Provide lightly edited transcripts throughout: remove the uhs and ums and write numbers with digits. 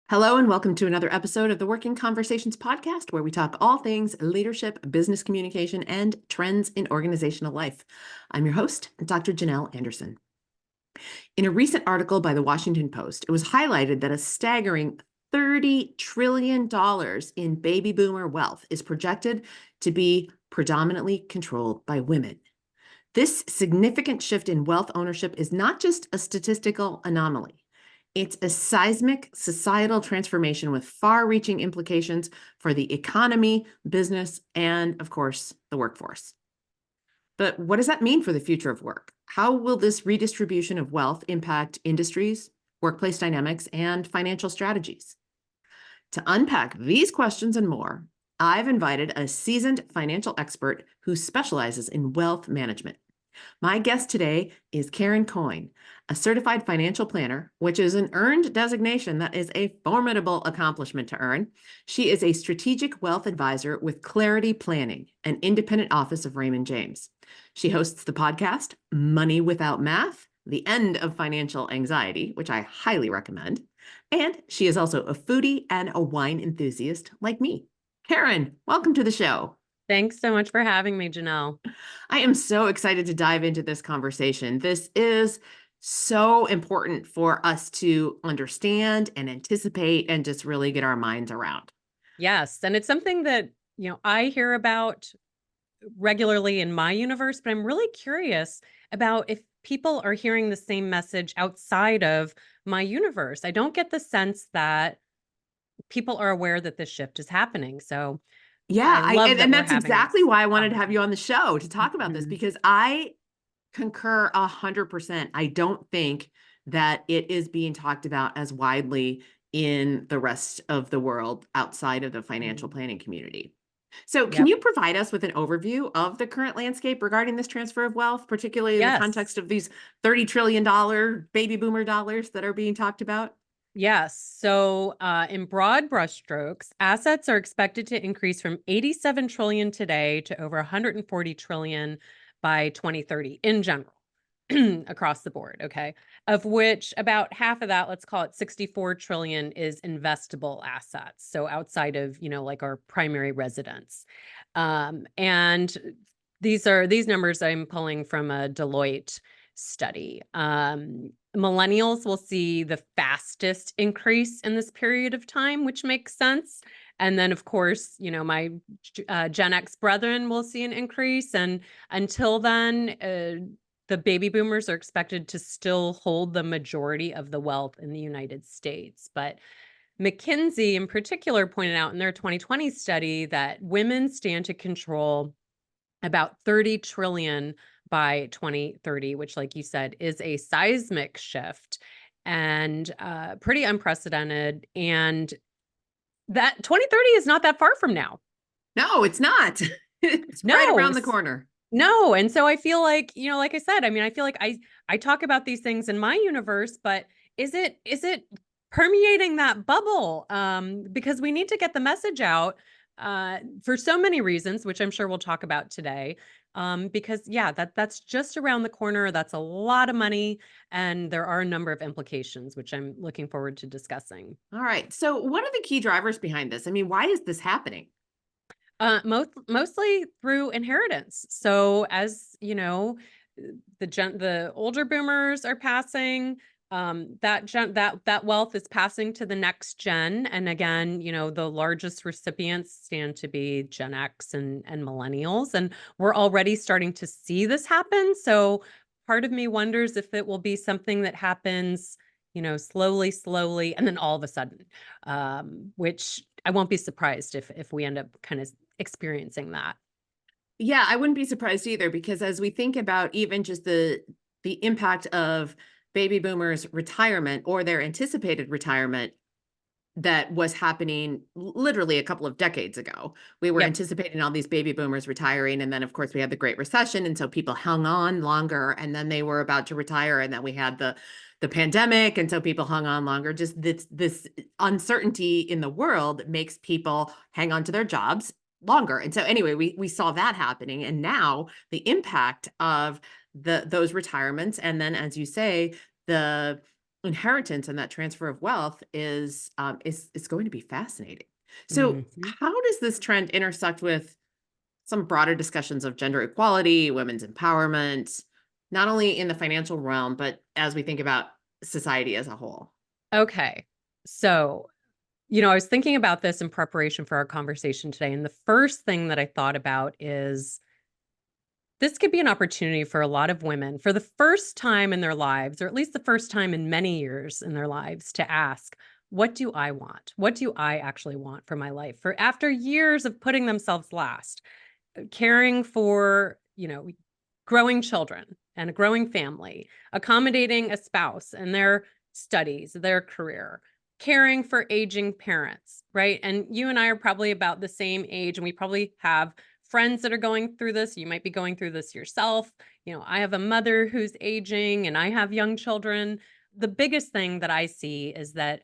Hello, and welcome to another episode of the Working Conversations podcast, where we talk all things leadership, business communication, and trends in organizational life. I'm your host, Dr. Janel Anderson. In a recent article by the Washington Post, it was highlighted that a staggering $30 trillion in baby boomer wealth is projected to be predominantly controlled by women. This significant shift in wealth ownership is not just a statistical anomaly. It's a seismic societal transformation with far-reaching implications for the economy, business, and, of course, the workforce. But what does that mean for the future of work? How will this redistribution of wealth impact industries, workplace dynamics, and financial strategies? To unpack these questions and more, I've invited a seasoned financial expert who specializes in wealth management. My guest today is Karen Coyne, a certified financial planner, which is an earned designation that is a formidable accomplishment to earn. She is a strategic wealth advisor with Clarity Planning, an independent office of Raymond James. She hosts the podcast, Money Without Math, The End of Financial Anxiety, which I highly recommend. And she is also a foodie and a wine enthusiast like me. Karen, welcome to the show. Thanks so much for having me, Janelle. I am so excited to dive into this conversation. This is so important for us to understand and anticipate and just really get our minds around. Yes, and it's something that, I hear about regularly in my universe, but I'm really curious about if people are hearing the same message outside of my universe. I don't get the sense that people are aware that this shift is happening. So I Yeah, love that and we're that's having exactly this why I wanted to have you conversation. on the show to talk about this, Mhm. because I concur 100%. I don't think that it is being talked about as widely in the rest of the world outside of the financial Mhm. planning community. So can Yep. you provide us with an overview of the current landscape regarding this transfer of wealth, particularly in the Yes. context of these $30 trillion baby boomer dollars that are being talked about? Yes. So, in broad brushstrokes, assets are expected to increase from 87 trillion today to over 140 trillion by 2030 in general, across the board. Okay. Of which about half of that, let's call it 64 trillion, is investable assets. So, outside of, like our primary residence. And these numbers I'm pulling from a Deloitte study. Millennials will see the fastest increase in this period of time, which makes sense. And then, of course, my Gen X brethren will see an increase. And until then, the baby boomers are expected to still hold the majority of the wealth in the United States. But McKinsey, in particular, pointed out in their 2020 study that women stand to control about 30 trillion by 2030, which, like you said, is a seismic shift and pretty unprecedented. And that 2030 is not that far from now. No, it's not. It's right No, around the corner. no. And so I feel like, like I said, I mean, I feel like I talk about these things in my universe, but is it permeating that bubble? Because we need to get the message out for so many reasons, which I'm sure we'll talk about today. Because yeah, that's just around the corner. That's a lot of money, and there are a number of implications, which I'm looking forward to discussing. All right. So what are the key drivers behind this? I mean, why is this happening? Mostly through inheritance. So as you know, the older boomers are passing. That wealth is passing to the next gen, and again, the largest recipients stand to be Gen X and millennials, and we're already starting to see this happen. So part of me wonders if it will be something that happens, slowly, and then all of a sudden, which I won't be surprised if we end up kind of experiencing that. Yeah, I wouldn't be surprised either, because as we think about even just the impact of baby boomers retirement or their anticipated retirement that was happening literally a couple of decades ago. We were Yep. anticipating all these baby boomers retiring, and then of course we had the Great Recession, and so people hung on longer, and then they were about to retire, and then we had the pandemic, and so people hung on longer. Just this uncertainty in the world makes people hang on to their jobs longer. And so anyway, we saw that happening, and now the impact of those retirements, and then as you say, the inheritance and that transfer of wealth is going to be fascinating. So, Mhm. how does this trend intersect with some broader discussions of gender equality, women's empowerment, not only in the financial realm, but as we think about society as a whole? Okay. So, I was thinking about this in preparation for our conversation today, and the first thing that I thought about is this could be an opportunity for a lot of women for the first time in their lives, or at least the first time in many years in their lives, to ask, what do I want? What do I actually want for my life? For after years of putting themselves last, caring for, growing children and a growing family, accommodating a spouse and their studies, their career, caring for aging parents, right? And you and I are probably about the same age, and we probably have friends that are going through this. You might be going through this yourself. I have a mother who's aging and I have young children. The biggest thing that I see is that,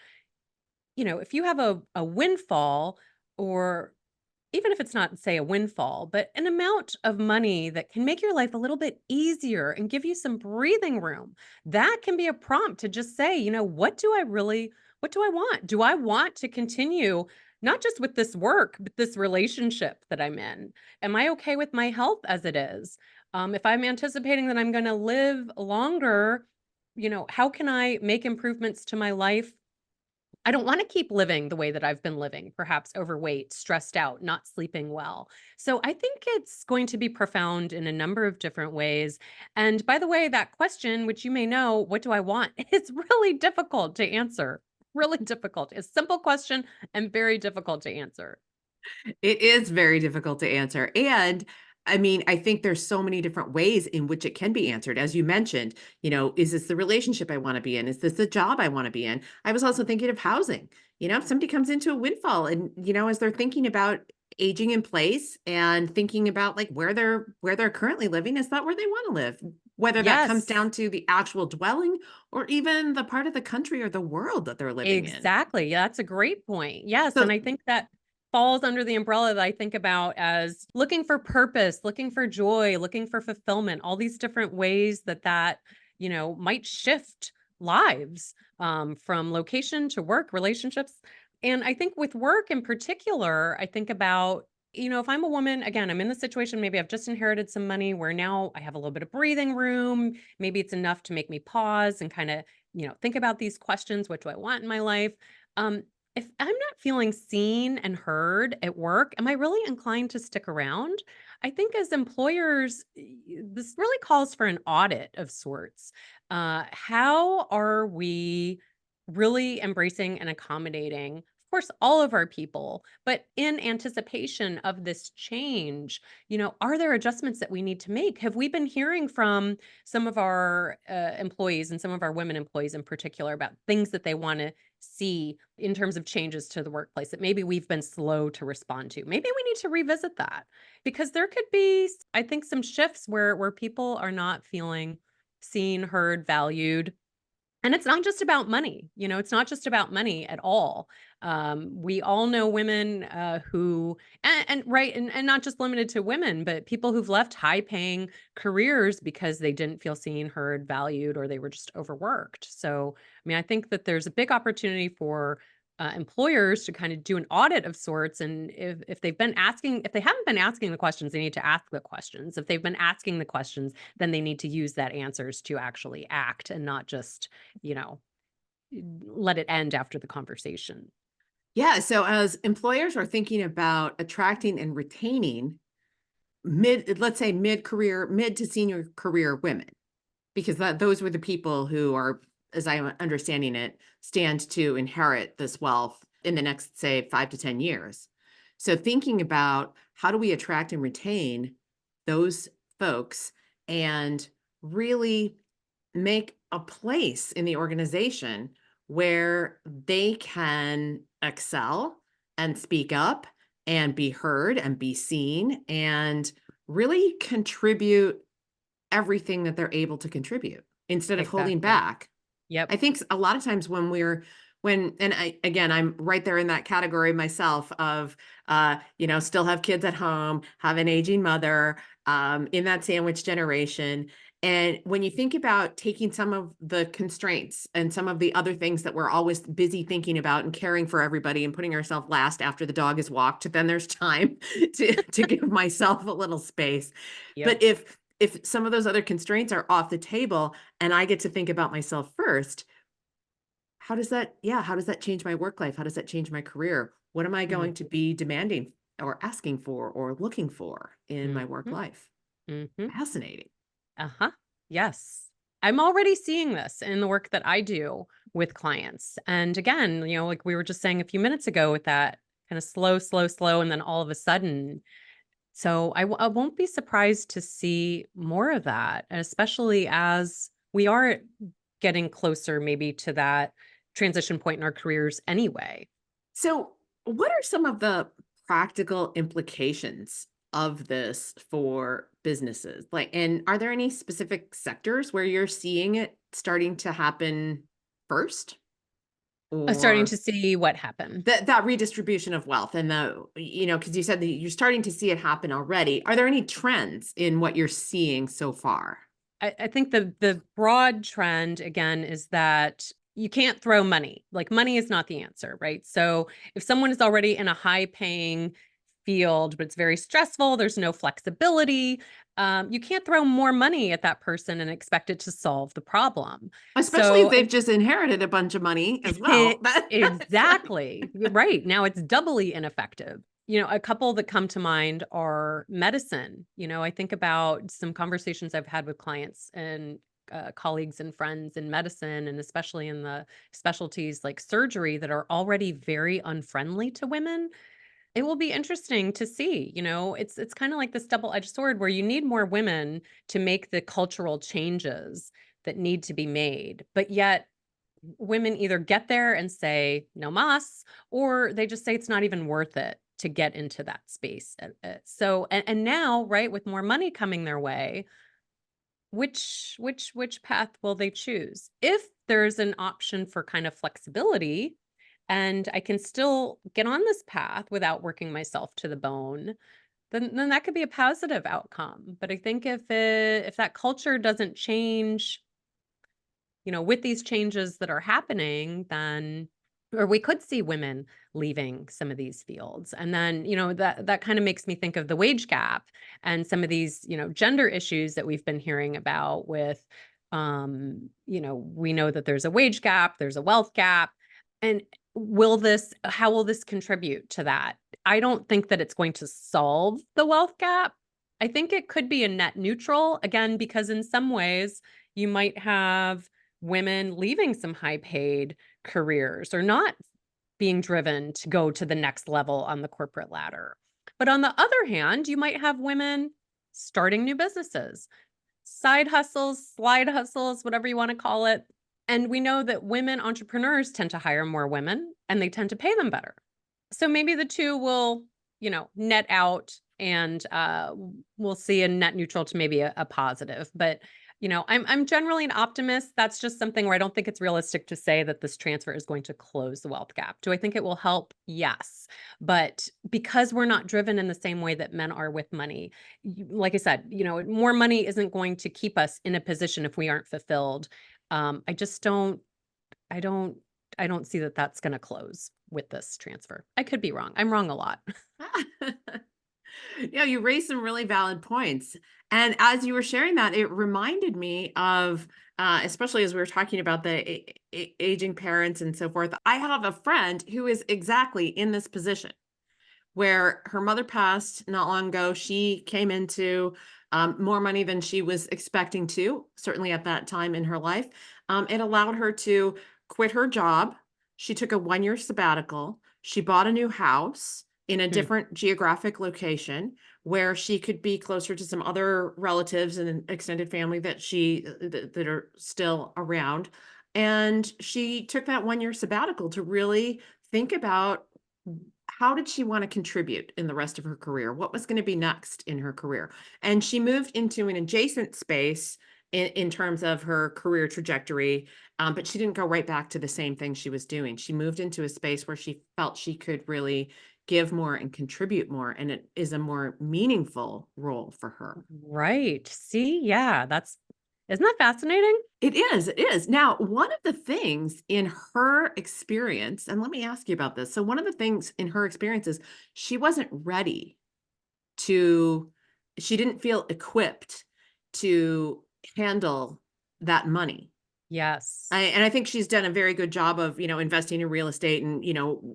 if you have a windfall, or even if it's not, say, a windfall, but an amount of money that can make your life a little bit easier and give you some breathing room, that can be a prompt to just say, what do I want? Do I want to continue not just with this work, but this relationship that I'm in? Am I okay with my health as it is? If I'm anticipating that I'm going to live longer, how can I make improvements to my life? I don't wanna keep living the way that I've been living, perhaps overweight, stressed out, not sleeping well. So I think it's going to be profound in a number of different ways. And by the way, that question, which you may know, "What do I want?" It's really difficult to answer. Really difficult. A simple question and very difficult to answer. It is very difficult to answer. And I mean, I think there's so many different ways in which it can be answered. As you mentioned, is this the relationship I want to be in? Is this the job I want to be in? I was also thinking of housing. If somebody comes into a windfall and, as they're thinking about aging in place and thinking about like where they're currently living, is that where they want to live? Whether that comes Yes. down to the actual dwelling or even the part of the country or the world that they're living in. Exactly. Yeah, that's a great point. Yes, and So I think that falls under the umbrella that I think about as looking for purpose, looking for joy, looking for fulfillment, all these different ways that might shift lives, from location to work, relationships. And I think with work in particular, I think about, if I'm a woman, again, I'm in the situation, maybe I've just inherited some money where now I have a little bit of breathing room. Maybe it's enough to make me pause and kind of think about these questions. What do I want in my life? Um, if I'm not feeling seen and heard at work, am I really inclined to stick around? I think as employers, this really calls for an audit of sorts. How are we really embracing and accommodating, of course, all of our people, but in anticipation of this change, are there adjustments that we need to make? Have we been hearing from some of our employees and some of our women employees in particular about things that they want to see in terms of changes to the workplace that maybe we've been slow to respond to? Maybe we need to revisit that because there could be, I think, some shifts where people are not feeling seen, heard, valued, and it's not just about money, it's not just about money at all. We all know women who, and right, and not just limited to women, but people who've left high paying careers because they didn't feel seen, heard, valued, or they were just overworked. So, I mean, I think that there's a big opportunity for employers to kind of do an audit of sorts. And if they haven't been asking the questions, they need to ask the questions. If they've been asking the questions, then they need to use that answers to actually act and not just you know, let it end after the conversation. yeah, so as employers are thinking about attracting and retaining let's say mid-career, mid to senior career women, because those were the people who are, as I'm understanding it, stand to inherit this wealth in the next, say, 5 to 10 years. So thinking about how do we attract and retain those folks and really make a place in the organization where they can excel and speak up and be heard and be seen and really contribute everything that they're able to contribute instead of holding Exactly. back. Yep. I think a lot of times and I'm right there in that category myself of, still have kids at home, have an aging mother, in that sandwich generation. And when you think about taking some of the constraints and some of the other things that we're always busy thinking about and caring for everybody and putting ourselves last after the dog is walked, then there's time to give myself a little space. Yep. But if some of those other constraints are off the table and I get to think about myself first, how does that change my work life? How does that change my career? What am I Mhm. going to be demanding or asking for or looking for in my work Mhm. life? Mhm. Fascinating. Uh-huh. Yes. I'm already seeing this in the work that I do with clients. And again, like we were just saying a few minutes ago with that kind of slow, slow, slow, and then all of a sudden. So I won't be surprised to see more of that, especially as we are getting closer maybe to that transition point in our careers anyway. So, what are some of the practical implications of this for businesses? Like, and are there any specific sectors where you're seeing it starting to happen first? Starting Or to see what happened. that redistribution of wealth and because you said that you're starting to see it happen already. Are there any trends in what you're seeing so far? I think the broad trend again is that you can't throw money. Like money is not the answer, right? So if someone is already in a high paying field, but it's very stressful, there's no flexibility, you can't throw more money at that person and expect it to solve the problem. Especially if So they've just inherited a bunch of money as well. It's like exactly. Right. Now it's doubly ineffective. A couple that come to mind are medicine. I think about some conversations I've had with clients and colleagues and friends in medicine, and especially in the specialties like surgery that are already very unfriendly to women. It will be interesting to see. It's kind of like this double-edged sword where you need more women to make the cultural changes that need to be made, but yet women either get there and say no mas, or they just say it's not even worth it to get into that space. So and now, right, with more money coming their way, which path will they choose? If there's an option for kind of flexibility and I can still get on this path without working myself to the bone, then that could be a positive outcome. But I think if that culture doesn't change, with these changes that are happening, then or we could see women leaving some of these fields. And then, that kind of makes me think of the wage gap and some of these, gender issues that we've been hearing about with we know that there's a wage gap, there's a wealth gap. And how will this contribute to that? I don't think that it's going to solve the wealth gap. I think it could be a net neutral, again, because in some ways you might have women leaving some high paid careers or not being driven to go to the next level on the corporate ladder. But on the other hand, you might have women starting new businesses, side hustles, slide hustles, whatever you want to call it. And we know that women entrepreneurs tend to hire more women and they tend to pay them better. So maybe the two will, net out, and we'll see a net neutral to maybe a positive. But I'm generally an optimist. That's just something where I don't think it's realistic to say that this transfer is going to close the wealth gap. Do I think it will help? Yes. But because we're not driven in the same way that men are with money, like I said, more money isn't going to keep us in a position if we aren't fulfilled. I just don't I don't I don't see that that's gonna close with this transfer. I could be wrong. I'm wrong a lot. Yeah, you raised some really valid points. And as you were sharing that, it reminded me of, especially as we were talking about the aging parents and so forth. I have a friend who is exactly in this position where her mother passed not long ago. She came into more money than she was expecting to, certainly at that time in her life. It allowed her to quit her job. She took a 1 year sabbatical. She bought a new house in a Hmm. different geographic location where she could be closer to some other relatives and extended family that are still around. And she took that 1 year sabbatical to really think about how did she want to contribute in the rest of her career? What was going to be next in her career? And she moved into an adjacent space in terms of her career trajectory, but she didn't go right back to the same thing she was doing. She moved into a space where she felt she could really give more and contribute more, and it is a more meaningful role for her. Right. See? Yeah, that's Isn't that fascinating? It is, it is. Now, one of the things in her experience, and let me ask you about this. So one of the things in her experience is she wasn't ready to she didn't feel equipped to handle that money. Yes. And I think she's done a very good job of, investing in real estate and,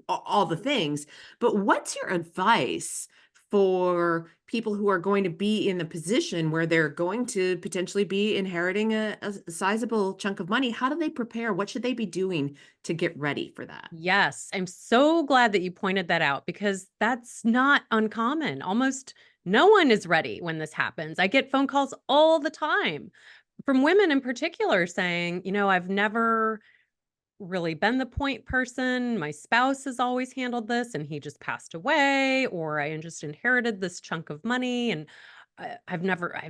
all the things. But what's your advice for people who are going to be in the position where they're going to potentially be inheriting a sizable chunk of money? How do they prepare? What should they be doing to get ready for that? Yes, I'm so glad that you pointed that out because that's not uncommon. Almost no one is ready when this happens. I get phone calls all the time from women in particular saying, I've never really been the point person. My spouse has always handled this and he just passed away, or I just inherited this chunk of money and I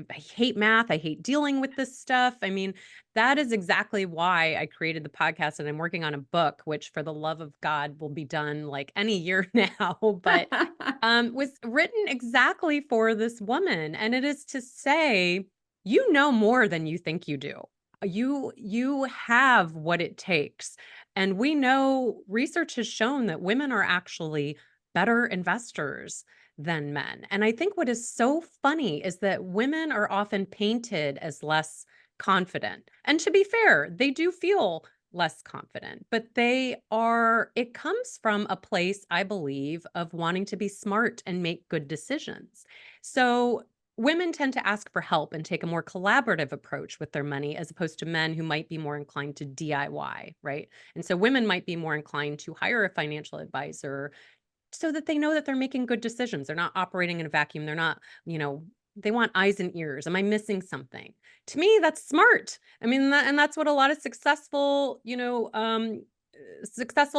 hate math. I hate dealing with this stuff. I mean, that is exactly why I created the podcast and I'm working on a book, which for the love of God will be done like any year now, but was written exactly for this woman. And it is to say, you know more than you think you do. You have what it takes. And we know research has shown that women are actually better investors than men. And I think what is so funny is that women are often painted as less confident. And to be fair, they do feel less confident, but it comes from a place, I believe, of wanting to be smart and make good decisions. So women tend to ask for help and take a more collaborative approach with their money as opposed to men who might be more inclined to DIY, right? And so women might be more inclined to hire a financial advisor so that they know that they're making good decisions. They're not operating in a vacuum. They're not, they want eyes and ears. Am I missing something? To me, that's smart. I mean, and that's what a lot of successful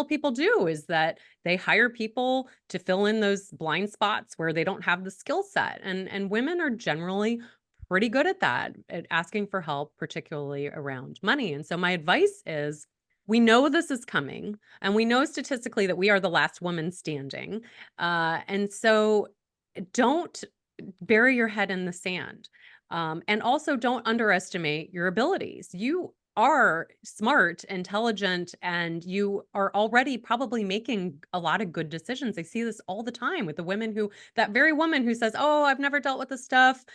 people do is that they hire people to fill in those blind spots where they don't have the skill set. And women are generally pretty good at that, at asking for help, particularly around money. And so my advice is we know this is coming, and we know statistically that we are the last woman standing. And so don't bury your head in the sand. And also don't underestimate your abilities. You are smart, intelligent, and you are already probably making a lot of good decisions. I see this all the time with the women that very woman who says, "Oh, I've never dealt with this stuff.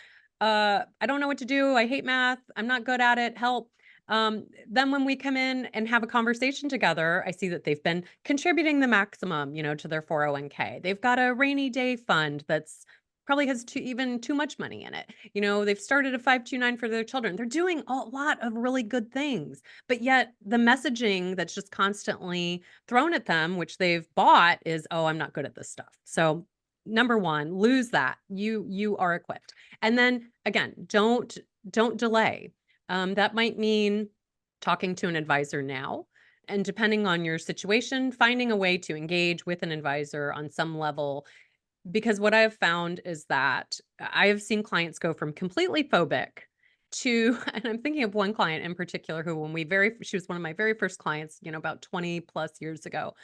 I don't know what to do. I hate math. I'm not good at it. Help." Then when we come in and have a conversation together, I see that they've been contributing the maximum, to their 401k. They've got a rainy day fund that's probably has even too much money in it. They've started a 529 for their children. They're doing a lot of really good things. But yet the messaging that's just constantly thrown at them, which they've bought, is, "Oh, I'm not good at this stuff." So number one, lose that. You are equipped. And then again, don't delay. That might mean talking to an advisor now. And depending on your situation, finding a way to engage with an advisor on some level. Because what I have found is that I have seen clients go from completely phobic to, and I'm thinking of one client in particular who, she was one of my very first clients, about 20 plus years ago.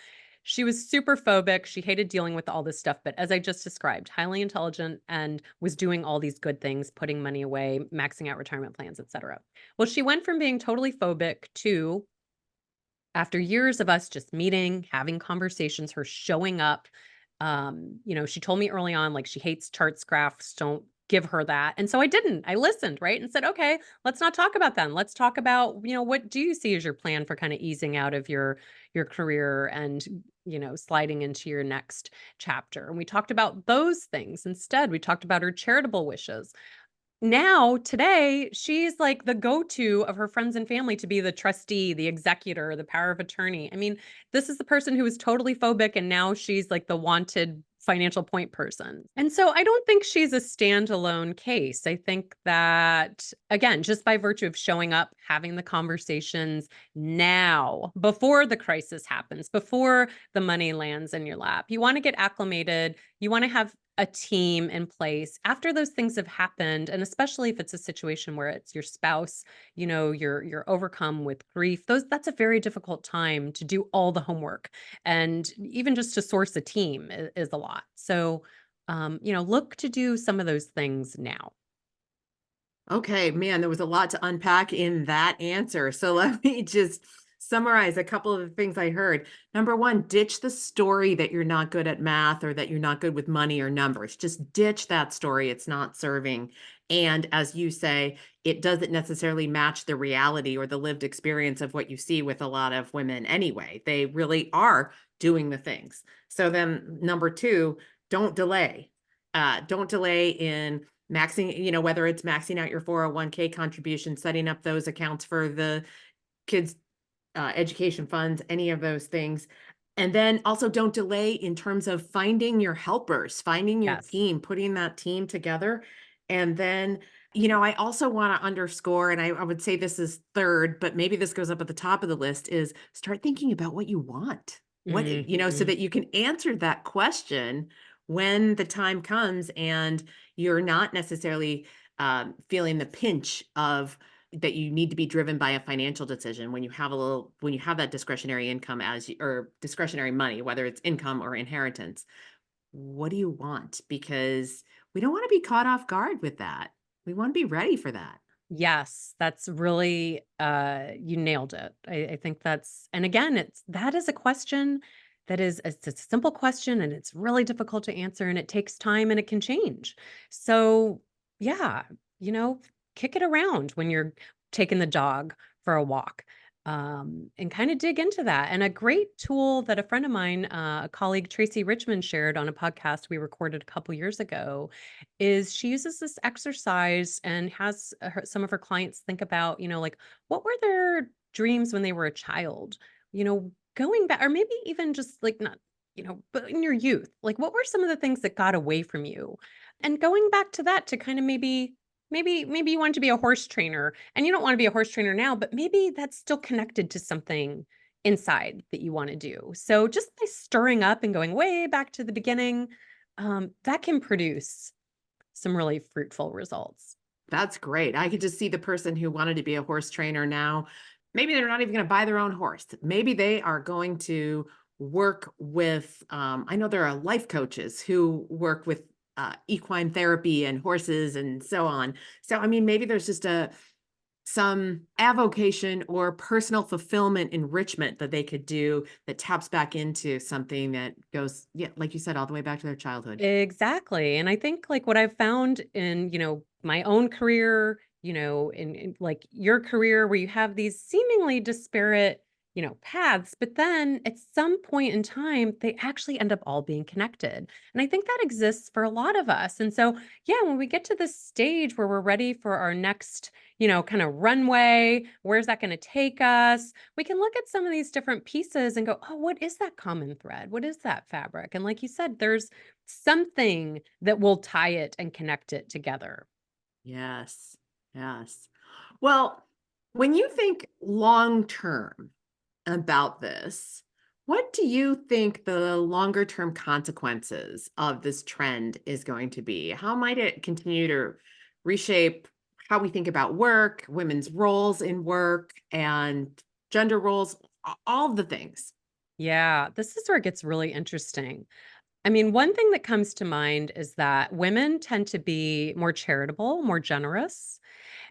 She was super phobic. She hated dealing with all this stuff, but as I just described, highly intelligent and was doing all these good things, putting money away, maxing out retirement plans, etc. Well, she went from being totally phobic to, after years of us just meeting, having conversations, her showing up, she told me early on, like, she hates charts, graphs, don't give her that. And so I didn't. I listened, right? And said, "Okay, let's not talk about them. Let's talk about, what do you see as your plan for kind of easing out of your career and, sliding into your next chapter?" And we talked about those things instead. We talked about her charitable wishes. Now, today, she's like the go-to of her friends and family to be the trustee, the executor, the power of attorney. I mean, this is the person who was totally phobic, and now she's like the wanted financial point person. And so I don't think she's a standalone case. I think that, again, just by virtue of showing up, having the conversations now, before the crisis happens, before the money lands in your lap, you want to get acclimated. You want to have a team in place after those things have happened, and especially if it's a situation where it's your spouse, you're overcome with grief. That's a very difficult time to do all the homework, and even just to source a team is a lot. So look to do some of those things now. Okay, man, there was a lot to unpack in that answer. So let me just summarize a couple of the things I heard. Number one, ditch the story that you're not good at math or that you're not good with money or numbers. Just ditch that story. It's not serving. And as you say, it doesn't necessarily match the reality or the lived experience of what you see with a lot of women anyway. They really are doing the things. So then, number two, don't delay. Don't delay in maxing, whether it's maxing out your 401k contribution, setting up those accounts for the kids' education funds, any of those things. And then also don't delay in terms of finding your helpers, finding your Yes. team, putting that team together. And then, I also want to underscore, and I would say this is third, but maybe this goes up at the top of the list, is start thinking about what you want. So Mhm. that you can answer that question when the time comes and you're not necessarily feeling the pinch of that you need to be driven by a financial decision when you have that discretionary income or discretionary money, whether it's income or inheritance. What do you want? Because we don't want to be caught off guard with that. We want to be ready for that. Yes, that's really, you nailed it. I think that's, and again, that is a question it's a simple question and it's really difficult to answer and it takes time and it can change. So yeah, you know, kick it around when you're taking the dog for a walk. And kind of dig into that. And a great tool that a friend of mine, a colleague, Tracy Richmond, shared on a podcast we recorded a couple years ago is she uses this exercise and has some of her clients think about, like what were their dreams when they were a child? Going back, or maybe even just like not, but in your youth, like what were some of the things that got away from you? And going back to that to kind of maybe you want to be a horse trainer and you don't want to be a horse trainer now, but maybe that's still connected to something inside that you want to do. So just by stirring up and going way back to the beginning, that can produce some really fruitful results. That's great. I could just see the person who wanted to be a horse trainer now. Maybe they're not even going to buy their own horse. Maybe they are going to work with, I know there are life coaches who work with equine therapy and horses and so on. So, I mean, maybe there's just some avocation or personal fulfillment enrichment that they could do that taps back into something that goes, yeah, like you said, all the way back to their childhood. Exactly. And I think like what I've found in, my own career, in like your career where you have these seemingly disparate, paths, but then at some point in time, they actually end up all being connected. And I think that exists for a lot of us. And so, yeah, when we get to this stage where we're ready for our next, kind of runway, where's that going to take us? We can look at some of these different pieces and go, oh, what is that common thread? What is that fabric? And like you said, there's something that will tie it and connect it together. Yes. Yes. Well, when you think long term about this, what do you think the longer term consequences of this trend is going to be? How might it continue to reshape how we think about work, women's roles in work, and gender roles, all of the things? Yeah, this is where it gets really interesting. I mean, one thing that comes to mind is that women tend to be more charitable, more generous,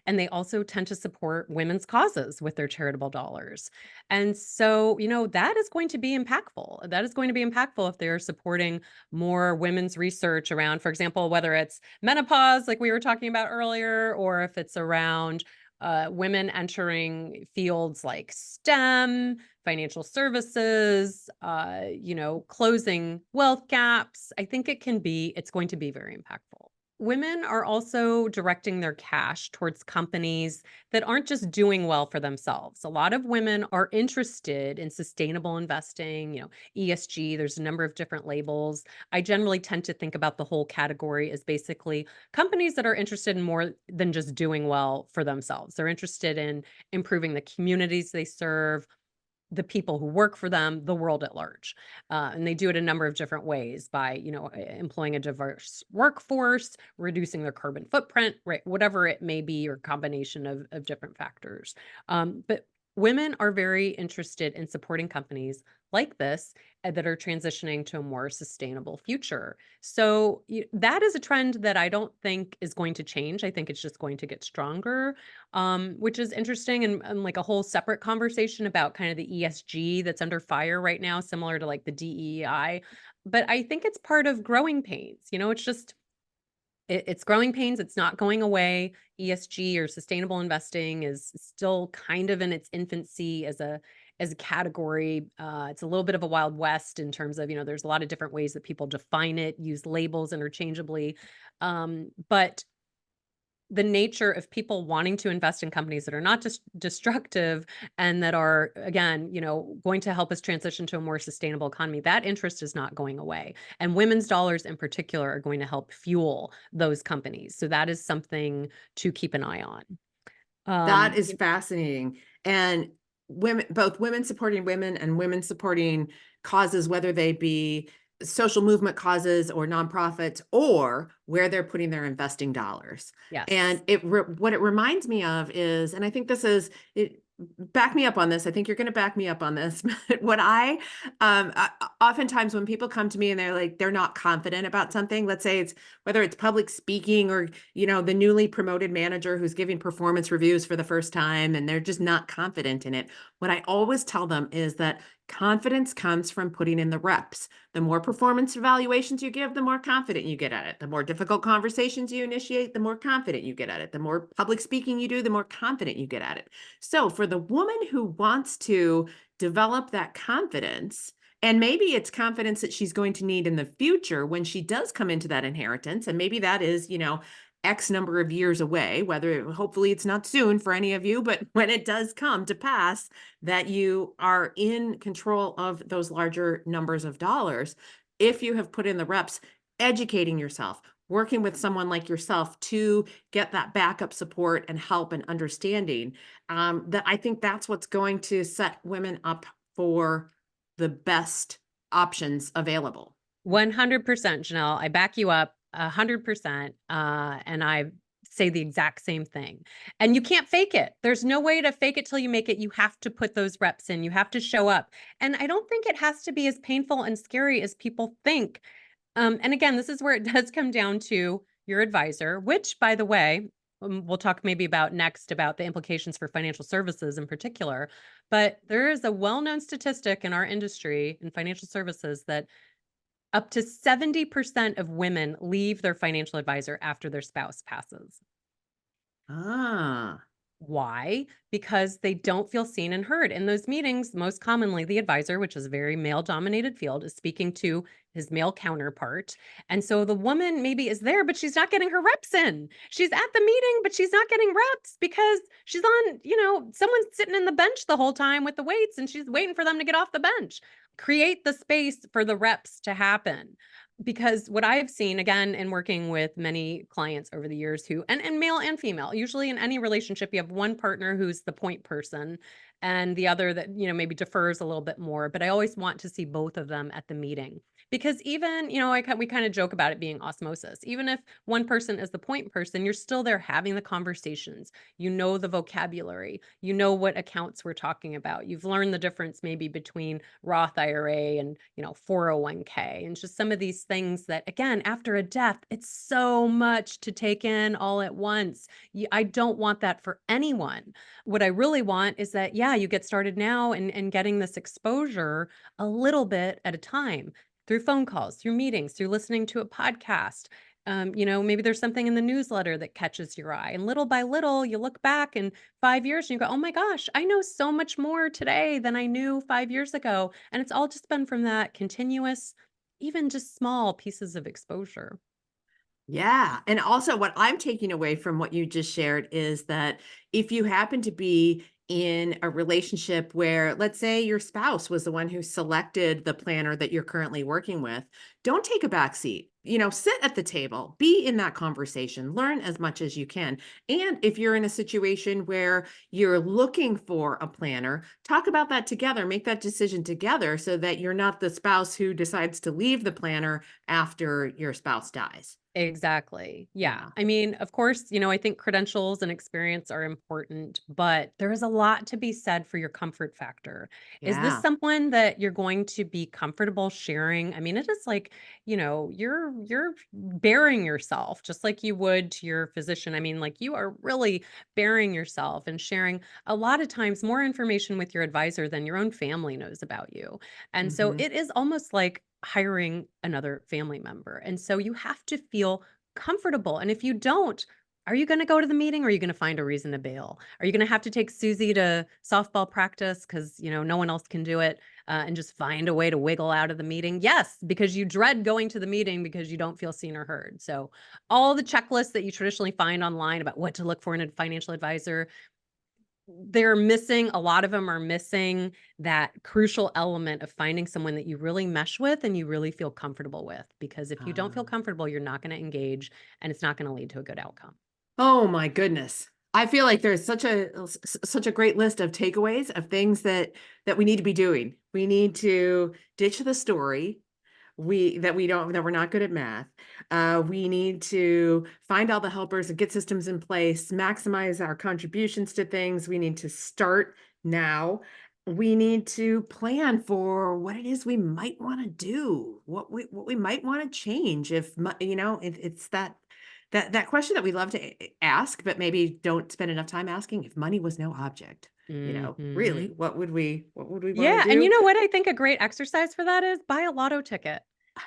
and they also tend to support women's causes with their charitable dollars. And so, that is going to be impactful. That is going to be impactful if they're supporting more women's research around, for example, whether it's menopause, like we were talking about earlier, or if it's around women entering fields like STEM, financial services, closing wealth gaps. I think it's going to be very impactful. Women are also directing their cash towards companies that aren't just doing well for themselves. A lot of women are interested in sustainable investing, ESG, there's a number of different labels. I generally tend to think about the whole category as basically companies that are interested in more than just doing well for themselves. They're interested in improving the communities they serve, the people who work for them, the world at large. And they do it a number of different ways by, employing a diverse workforce, reducing their carbon footprint, right? Whatever it may be, or combination of different factors. But women are very interested in supporting companies like this that are transitioning to a more sustainable future. So that is a trend that I don't think is going to change. I think it's just going to get stronger, which is interesting, and like a whole separate conversation about kind of the ESG that's under fire right now, similar to like the DEI. But I think it's part of growing pains. It's just it's growing pains. It's not going away. ESG, or sustainable investing, is still kind of in its infancy as a category. It's a little bit of a wild west in terms of, there's a lot of different ways that people define it, use labels interchangeably. But the nature of people wanting to invest in companies that are not just destructive and that are, again, going to help us transition to a more sustainable economy, that interest is not going away. And women's dollars in particular are going to help fuel those companies. So that is something to keep an eye on. That is fascinating. And both women supporting women and women supporting causes, whether they be social movement causes or nonprofits, or where they're putting their investing dollars. And Yes. what it reminds me of is, and I think this is it. Back me up on this. I think you're going to back me up on this. But oftentimes when people come to me and they're not confident about something, let's say it's whether it's public speaking or the newly promoted manager who's giving performance reviews for the first time and they're just not confident in it. What I always tell them is that confidence comes from putting in the reps. The more performance evaluations you give, the more confident you get at it. The more difficult conversations you initiate, the more confident you get at it. The more public speaking you do, the more confident you get at it. So for the woman who wants to develop that confidence, and maybe it's confidence that she's going to need in the future when she does come into that inheritance. And maybe that is, X number of years away, hopefully it's not soon for any of you, but when it does come to pass that you are in control of those larger numbers of dollars, if you have put in the reps, educating yourself, working with someone like yourself to get that backup support and help and understanding, that I think that's what's going to set women up for the best options available. 100%, Janelle. I back you up 100%. And I say the exact same thing. And you can't fake it. There's no way to fake it till you make it. You have to put those reps in. You have to show up. And I don't think it has to be as painful and scary as people think. And again, this is where it does come down to your advisor, which, by the way, we'll talk maybe about next about the implications for financial services in particular. But there is a well-known statistic in our industry in financial services that up to 70% of women leave their financial advisor after their spouse passes. Ah, Why? Because they don't feel seen and heard. In those meetings, most commonly the advisor, which is a very male dominated field, is speaking to his male counterpart. And so the woman maybe is there, but she's not getting her reps in. She's at the meeting, but she's not getting reps because she's on, someone's sitting in the bench the whole time with the weights and she's waiting for them to get off the bench. Create the space for the reps to happen. Because what I've seen, again, in working with many clients over the years and male and female, usually in any relationship, you have one partner who's the point person and the other that, maybe defers a little bit more. But I always want to see both of them at the meeting. Because even, we kind of joke about it being osmosis. Even if one person is the point person, you're still there having the conversations. You know the vocabulary. You know what accounts we're talking about. You've learned the difference maybe between Roth IRA and, 401k, and just some of these things that, again, after a death, it's so much to take in all at once. I don't want that for anyone. What I really want is that, yeah, you get started now and getting this exposure a little bit at a time through phone calls, through meetings, through listening to a podcast. Maybe there's something in the newsletter that catches your eye. And little by little, you look back in 5 years and you go, oh my gosh, I know so much more today than I knew 5 years ago. And it's all just been from that continuous, even just small pieces of exposure. yeah. And also, what I'm taking away from what you just shared is that if you happen to be in a relationship where, let's say, your spouse was the one who selected the planner that you're currently working with, don't take a back seat. Sit at the table, be in that conversation, learn as much as you can. And if you're in a situation where you're looking for a planner, talk about that together, make that decision together so that you're not the spouse who decides to leave the planner after your spouse dies. Exactly. Yeah. Yeah. I mean, of course, I think credentials and experience are important, but there is a lot to be said for your comfort factor. Is this Yeah. someone that you're going to be comfortable sharing? I mean, it is like, you're bearing yourself just like you would to your physician. I mean, like you are really bearing yourself and sharing a lot of times more information with your advisor than your own family knows about you. And so Hmm. it is almost like hiring another family member. And so you have to feel comfortable. And if you don't, are you going to go to the meeting or are you going to find a reason to bail? Are you going to have to take Susie to softball practice because, no one else can do it and just find a way to wiggle out of the meeting? Yes, because you dread going to the meeting because you don't feel seen or heard. So, all the checklists that you traditionally find online about what to look for in a financial advisor, a lot of them are missing that crucial element of finding someone that you really mesh with and you really feel comfortable with. Because if you don't feel comfortable, you're not going to engage and it's not going to lead to a good outcome. Oh my goodness. I feel like there's such a great list of takeaways of things that we need to be doing. We need to ditch the story. That we're not good at math. We need to find all the helpers and get systems in place, maximize our contributions to things. We need to start now. We need to plan for what it is we might want to do, what we might want to change if it's that question that we love to ask, but maybe don't spend enough time asking. If money was no object, really, Hmm. what would we want to Yeah, and you do? know what I think a great exercise for that is? Buy a lotto ticket.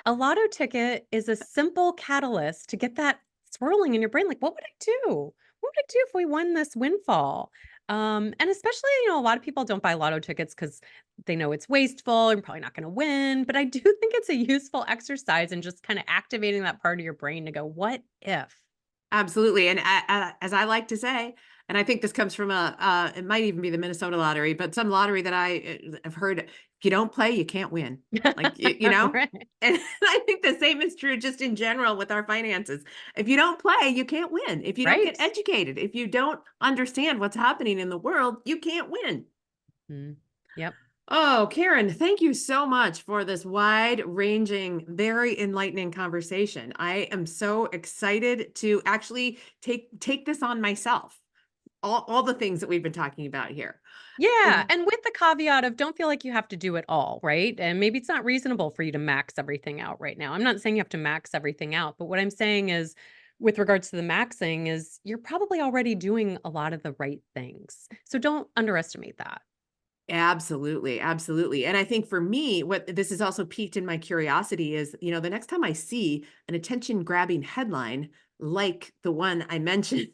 A lotto ticket is a simple catalyst to get that swirling in your brain. Like, what would I do? What would I do if we won this windfall? And especially, a lot of people don't buy lotto tickets because they know it's wasteful and probably not going to win. But I do think it's a useful exercise in just kind of activating that part of your brain to go, what if? Absolutely, and as I like to say, and I think this comes from it might even be the Minnesota lottery, but some lottery that I have heard, if you don't play, you can't win. Like, Right. And I think the same is true just in general with our finances. If you don't play, you can't win. If you don't get Right. educated, if you don't understand what's happening in the world, you can't win. Mm. Yep. Oh, Karen, thank you so much for this wide-ranging, very enlightening conversation. I am so excited to actually take this on myself. All the things that we've been talking about here. Yeah, Mm. and with the caveat of don't feel like you have to do it all, right? And maybe it's not reasonable for you to max everything out right now. I'm not saying you have to max everything out, but what I'm saying is with regards to the maxing is you're probably already doing a lot of the right things. So don't underestimate that. Absolutely, absolutely. And I think for me, what this has also piqued in my curiosity is, the next time I see an attention-grabbing headline like the one I mentioned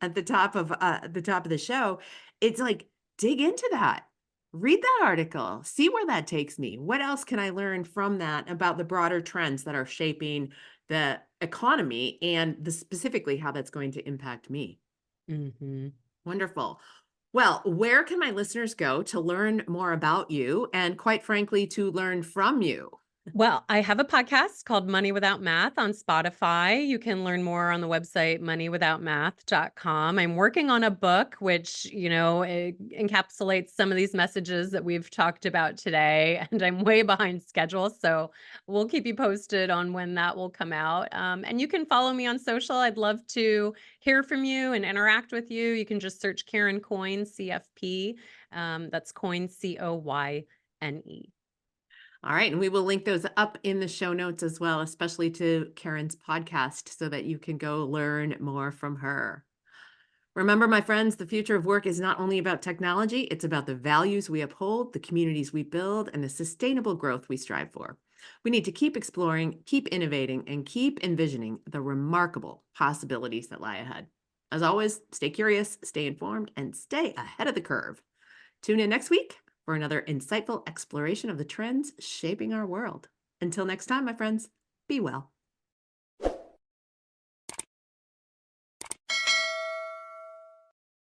at the top of the show, it's like dig into that. Read that article, see where that takes me. What else can I learn from that about the broader trends that are shaping the economy and specifically how that's going to impact me? Mhm. Wonderful. Well, where can my listeners go to learn more about you and, quite frankly, to learn from you? Well, I have a podcast called Money Without Math on Spotify. You can learn more on the website moneywithoutmath.com. I'm working on a book which, it encapsulates some of these messages that we've talked about today, and I'm way behind schedule, so we'll keep you posted on when that will come out. And you can follow me on social. I'd love to hear from you and interact with you. You can just search Karen Coyne, CFP. That's Coyne, Coyne. All right. And we will link those up in the show notes as well, especially to Karen's podcast, so that you can go learn more from her. Remember, my friends, the future of work is not only about technology, it's about the values we uphold, the communities we build, and the sustainable growth we strive for. We need to keep exploring, keep innovating, and keep envisioning the remarkable possibilities that lie ahead. As always, stay curious, stay informed, and stay ahead of the curve. Tune in next week for another insightful exploration of the trends shaping our world. Until next time, my friends, be well.